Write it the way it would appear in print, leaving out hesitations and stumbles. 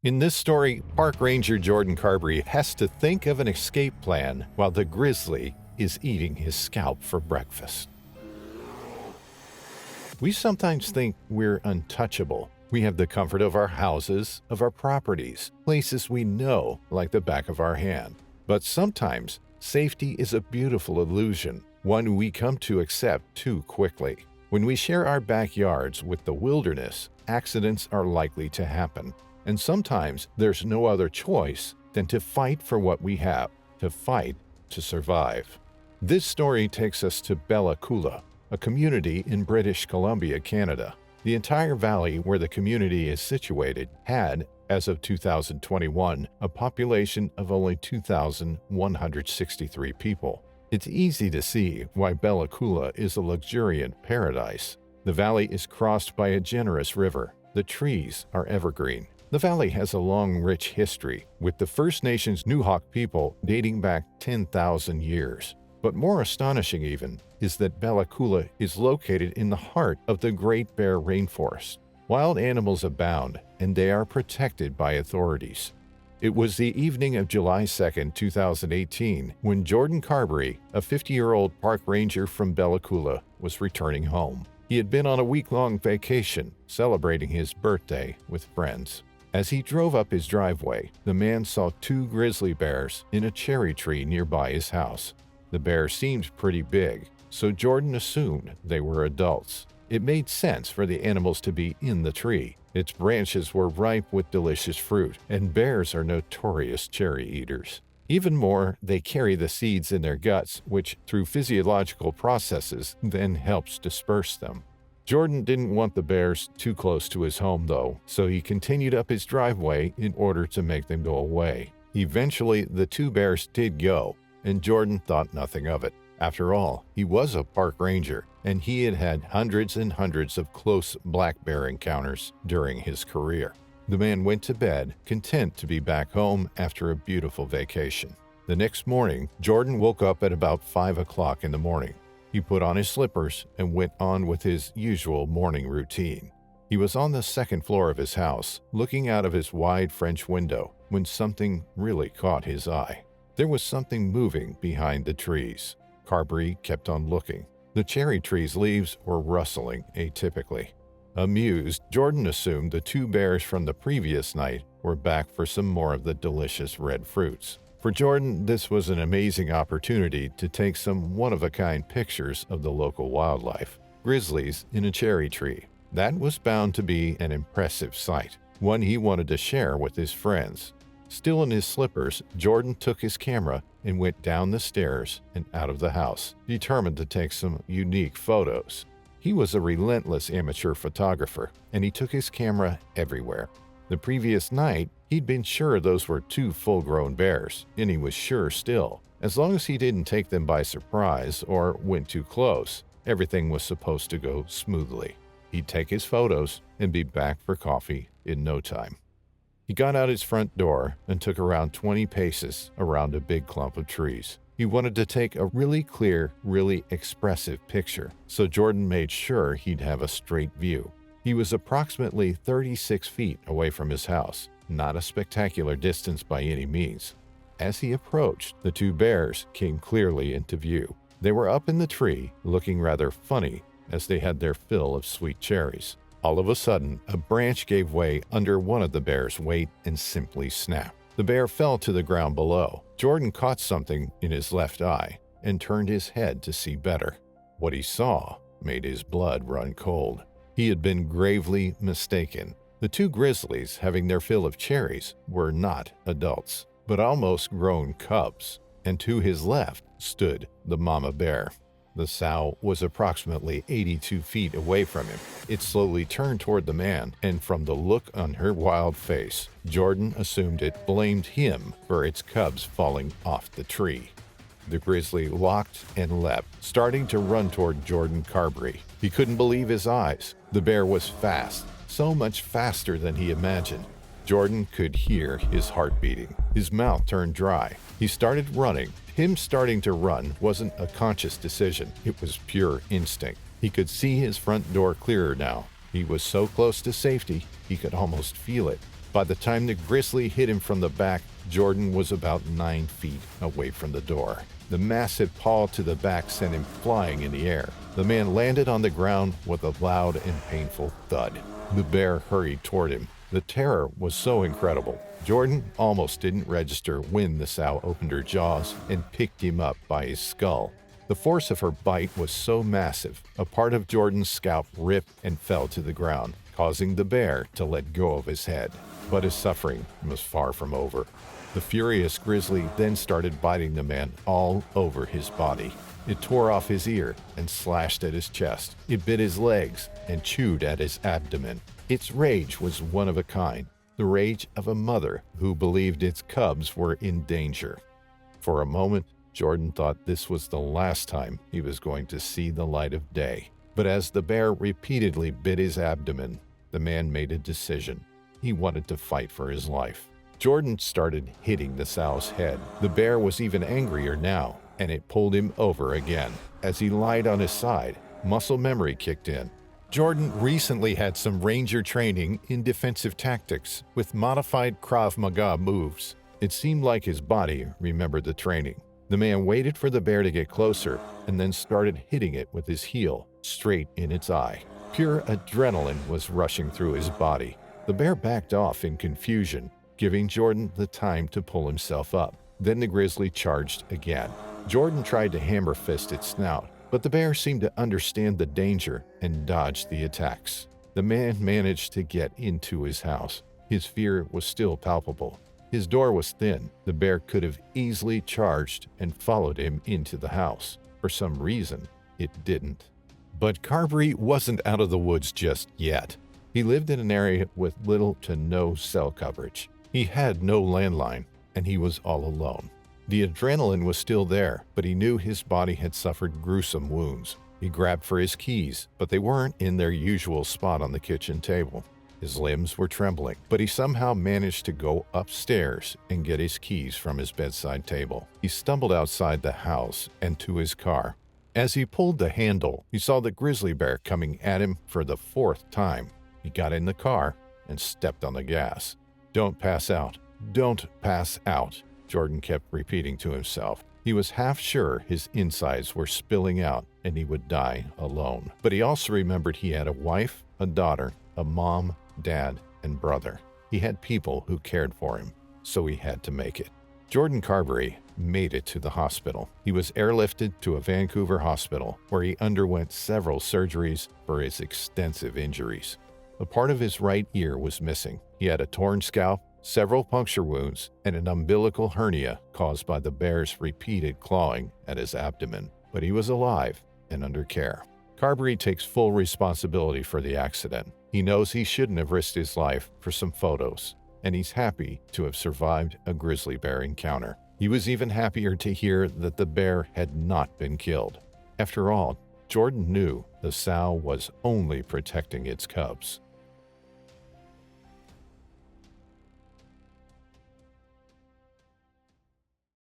In this story, Park Ranger Jordan Carbery has to think of an escape plan while the grizzly is eating his scalp for breakfast. We sometimes think we're untouchable. We have the comfort of our houses, of our properties, places we know like the back of our hand. But sometimes, safety is a beautiful illusion, one we come to accept too quickly. When we share our backyards with the wilderness, accidents are likely to happen. And sometimes there's no other choice than to fight for what we have, to fight to survive. This story takes us to Bella Coola, a community in British Columbia, Canada. The entire valley where the community is situated had, as of 2021, a population of only 2,163 people. It's easy to see why Bella Coola is a luxuriant paradise. The valley is crossed by a generous river. The trees are evergreen. The valley has a long, rich history, with the First Nations Nuxalk people dating back 10,000 years. But more astonishing even is that Bella Coola is located in the heart of the Great Bear Rainforest. Wild animals abound, and they are protected by authorities. It was the evening of July 2, 2018, when Jordan Carbery, a 50-year-old park ranger from Bella Coola, was returning home. He had been on a week-long vacation, celebrating his birthday with friends. As he drove up his driveway, the man saw two grizzly bears in a cherry tree nearby his house. The bears seemed pretty big, so Jordan assumed they were adults. It made sense for the animals to be in the tree. Its branches were ripe with delicious fruit, and bears are notorious cherry eaters. Even more, they carry the seeds in their guts, which, through physiological processes, then helps disperse them. Jordan didn't want the bears too close to his home, though, so he continued up his driveway in order to make them go away. Eventually, the two bears did go, and Jordan thought nothing of it. After all, he was a park ranger, and he had had hundreds and hundreds of close black bear encounters during his career. The man went to bed, content to be back home after a beautiful vacation. The next morning, Jordan woke up at about 5 o'clock in the morning. He put on his slippers and went on with his usual morning routine. He was on the second floor of his house, looking out of his wide French window, when something really caught his eye. There was something moving behind the trees. Carbery kept on looking. The cherry tree's leaves were rustling atypically. Amused, Jordan assumed the two bears from the previous night were back for some more of the delicious red fruits. For Jordan, this was an amazing opportunity to take some one-of-a-kind pictures of the local wildlife. Grizzlies in a cherry tree. That was bound to be an impressive sight, one he wanted to share with his friends. Still in his slippers, Jordan took his camera and went down the stairs and out of the house, determined to take some unique photos. He was a relentless amateur photographer, and he took his camera everywhere. The previous night, he'd been sure those were two full-grown bears, and he was sure still. As long as he didn't take them by surprise or went too close, everything was supposed to go smoothly. He'd take his photos and be back for coffee in no time. He got out his front door and took around 20 paces around a big clump of trees. He wanted to take a really clear, really expressive picture, so Jordan made sure he'd have a straight view. He was approximately 36 feet away from his house, not a spectacular distance by any means. As he approached, the two bears came clearly into view. They were up in the tree, looking rather funny, as they had their fill of sweet cherries. All of a sudden, a branch gave way under one of the bear's weight and simply snapped. The bear fell to the ground below. Jordan caught something in his left eye and turned his head to see better. What he saw made his blood run cold. He had been gravely mistaken. The two grizzlies, having their fill of cherries, were not adults, but almost grown cubs, and to his left stood the mama bear. The sow was approximately 82 feet away from him. It slowly turned toward the man, and from the look on her wild face, Jordan assumed it blamed him for its cubs falling off the tree. The grizzly locked and leapt, starting to run toward Jordan Carbery. He couldn't believe his eyes. The bear was fast, so much faster than he imagined. Jordan could hear his heart beating. His mouth turned dry. He started running. Him starting to run wasn't a conscious decision. It was pure instinct. He could see his front door clearer now. He was so close to safety, he could almost feel it. By the time the grizzly hit him from the back, Jordan was about 9 feet away from the door. The massive paw to the back sent him flying in the air. The man landed on the ground with a loud and painful thud. The bear hurried toward him. The terror was so incredible. Jordan almost didn't register when the sow opened her jaws and picked him up by his skull. The force of her bite was so massive, a part of Jordan's scalp ripped and fell to the ground, causing the bear to let go of his head. But his suffering was far from over. The furious grizzly then started biting the man all over his body. It tore off his ear and slashed at his chest. It bit his legs and chewed at his abdomen. Its rage was one of a kind, the rage of a mother who believed its cubs were in danger. For a moment, Jordan thought this was the last time he was going to see the light of day. But as the bear repeatedly bit his abdomen, the man made a decision. He wanted to fight for his life. Jordan started hitting the sow's head. The bear was even angrier now, and it pulled him over again. As he lied on his side, muscle memory kicked in. Jordan recently had some ranger training in defensive tactics with modified Krav Maga moves. It seemed like his body remembered the training. The man waited for the bear to get closer and then started hitting it with his heel straight in its eye. Pure adrenaline was rushing through his body. The bear backed off in confusion, giving Jordan the time to pull himself up. Then the grizzly charged again. Jordan tried to hammer fist its snout, but the bear seemed to understand the danger and dodged the attacks. The man managed to get into his house. His fear was still palpable. His door was thin. The bear could have easily charged and followed him into the house. For some reason, it didn't. But Carbery wasn't out of the woods just yet. He lived in an area with little to no cell coverage. He had no landline, and he was all alone. The adrenaline was still there, but he knew his body had suffered gruesome wounds. He grabbed for his keys, but they weren't in their usual spot on the kitchen table. His limbs were trembling, but he somehow managed to go upstairs and get his keys from his bedside table. He stumbled outside the house and to his car. As he pulled the handle, he saw the grizzly bear coming at him for the 4th time. He got in the car and stepped on the gas. "Don't pass out. Don't pass out," Jordan kept repeating to himself. He was half sure his insides were spilling out and he would die alone. But he also remembered he had a wife, a daughter, a mom, dad, and brother. He had people who cared for him, so he had to make it. Jordan Carbery made it to the hospital. He was airlifted to a Vancouver hospital where he underwent several surgeries for his extensive injuries. A part of his right ear was missing. He had a torn scalp, several puncture wounds, and an umbilical hernia caused by the bear's repeated clawing at his abdomen. But he was alive and under care. Carbery takes full responsibility for the accident. He knows he shouldn't have risked his life for some photos, and he's happy to have survived a grizzly bear encounter. He was even happier to hear that the bear had not been killed. After all, Jordan knew the sow was only protecting its cubs.